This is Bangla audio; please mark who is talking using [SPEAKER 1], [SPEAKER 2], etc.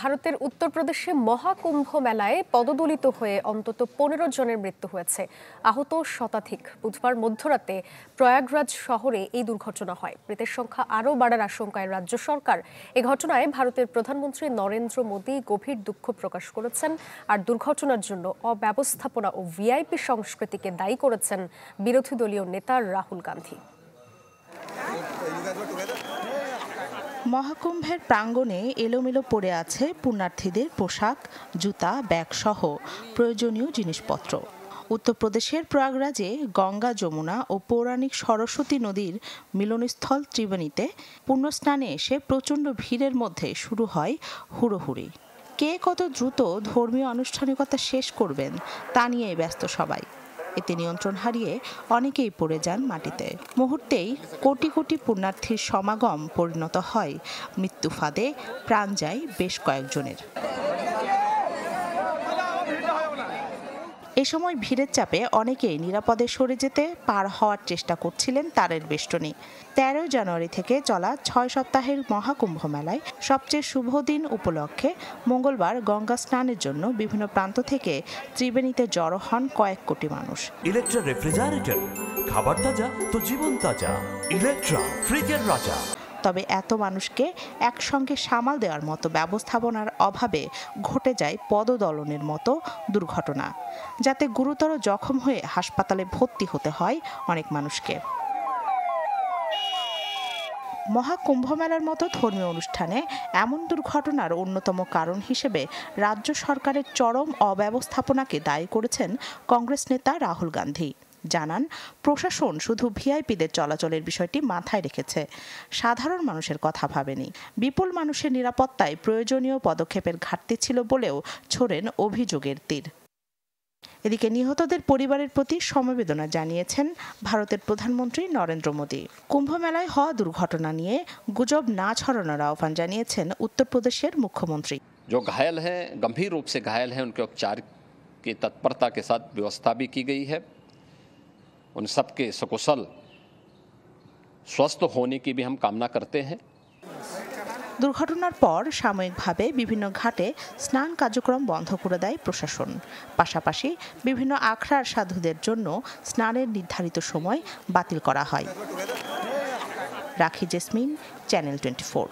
[SPEAKER 1] ভারতের উত্তরপ্রদেশে মহাকুম্ভ মেলায় পদদলিত হয়ে অন্তত ১৫ জনের মৃত্যু হয়েছে, আহত শতাধিক। বুধবার মধ্যরাতে প্রয়াগরাজ শহরে এই দুর্ঘটনা হয়। মৃতের সংখ্যা আরও বাড়ার আশঙ্কায় রাজ্য সরকার। এ ঘটনায় ভারতের প্রধানমন্ত্রী নরেন্দ্র মোদী গভীর দুঃখ প্রকাশ করেছেন। আর দুর্ঘটনার জন্য অব্যবস্থাপনা ও ভিআইপি সংস্কৃতিকে দায়ী করেছেন বিরোধী দলীয় নেতা রাহুল গান্ধী।
[SPEAKER 2] মহাকুম্ভের প্রাঙ্গণে এলোমেলো পড়ে আছে পুণ্যার্থীদের পোশাক, জুতা, ব্যাগ সহ প্রয়োজনীয় জিনিসপত্র। উত্তরপ্রদেশের প্রয়াগরাজে গঙ্গা, যমুনা ও পৌরাণিক সরস্বতী নদীর মিলনস্থল ত্রিবেণীতে পুণ্যস্নানে এসে প্রচণ্ড ভিড়ের মধ্যে শুরু হয় হুড়োহুড়ি। কে কত দ্রুত ধর্মীয় আনুষ্ঠানিকতা শেষ করবেন তা নিয়েই ব্যস্ত সবাই। এতে নিয়ন্ত্রণ হারিয়ে অনেকেই পড়ে যান মাটিতে। মুহূর্তেই কোটি কোটি পুণ্যার্থীর সমাগম পরিণত হয় মৃত্যু ফাঁদে, প্রাণ যায় বেশ কয়েকজনের। এ সময় ভিড়ের চাপে অনেকেই নিরাপদে সরে যেতে পার হওয়ার চেষ্টা করছিলেন তারের বেষ্টনী। ১৩ জানুয়ারি থেকে চলা ৬ সপ্তাহের মহাকুম্ভ মেলায় সবচেয়ে শুভ দিন উপলক্ষে মঙ্গলবার গঙ্গা স্নানের জন্য বিভিন্ন প্রান্ত থেকে ত্রিবেণীতে জড়ো হন কয়েক কোটি মানুষ।
[SPEAKER 3] ইলেকট্রা রেফ্রিজারেটর, খাবার তাজা তো জীবন তাজা। ইলেকট্রা, ফ্রিজের রাজা।
[SPEAKER 2] তবে এত মানুষকে একসঙ্গে সামাল দেওয়ার মতো ব্যবস্থাপনার অভাবে ঘটে যায় পদদলনের মতো দুর্ঘটনা, যাতে গুরুতর জখম হয়ে হাসপাতালে ভর্তি হতে হয় অনেক মানুষকে। মহাকুম্ভ মেলার মতো ধর্মীয় অনুষ্ঠানে এমন দুর্ঘটনার অন্যতম কারণ হিসেবে রাজ্য সরকারের চরম অব্যবস্থাপনাকে দায়ী করেছেন কংগ্রেস নেতা রাহুল গান্ধী। জানান, প্রশাসন শুধু ভিআইপিদের চলাচলের বিষয়টি মাথায় রেখেছে, সাধারণ মানুষের কথা ভাবেনি। বিপুল মানুষের নিরাপত্তায় প্রয়োজনীয় পদক্ষেপের ঘাটতি ছিল বলেও ছোড়েন অভিযোগের তীর। এদিকে নিহতদের পরিবারের প্রতি সমবেদনা জানিয়েছেন ভারতের প্রধানমন্ত্রী নরেন্দ্র মোদী। কুম্ভ মেলায় হওয়া দুর্ঘটনা নিয়ে গুজব না ছড়ানোর আহ্বান জানিয়েছেন উত্তরপ্রদেশের মুখ্যমন্ত্রী।
[SPEAKER 4] जो घायल हैं, गंभीर रूप से घायल हैं, उनके उपचार की तत्परता के साथ व्यवस्था भी की गई है। उन सबके सकुशल स्वस्थ होने की भी हम कामना करते हैं।
[SPEAKER 2] দুর্ঘটনার পর সাময়িকভাবে বিভিন্ন ঘাটে স্নান কার্যক্রম বন্ধ করে দেয় প্রশাসন। পাশাপাশি বিভিন্ন আখড়ার সাধুদের জন্য স্নানের নির্ধারিত সময় বাতিল করা হয়। রাখি জেসমিন, চ্যানেল 24।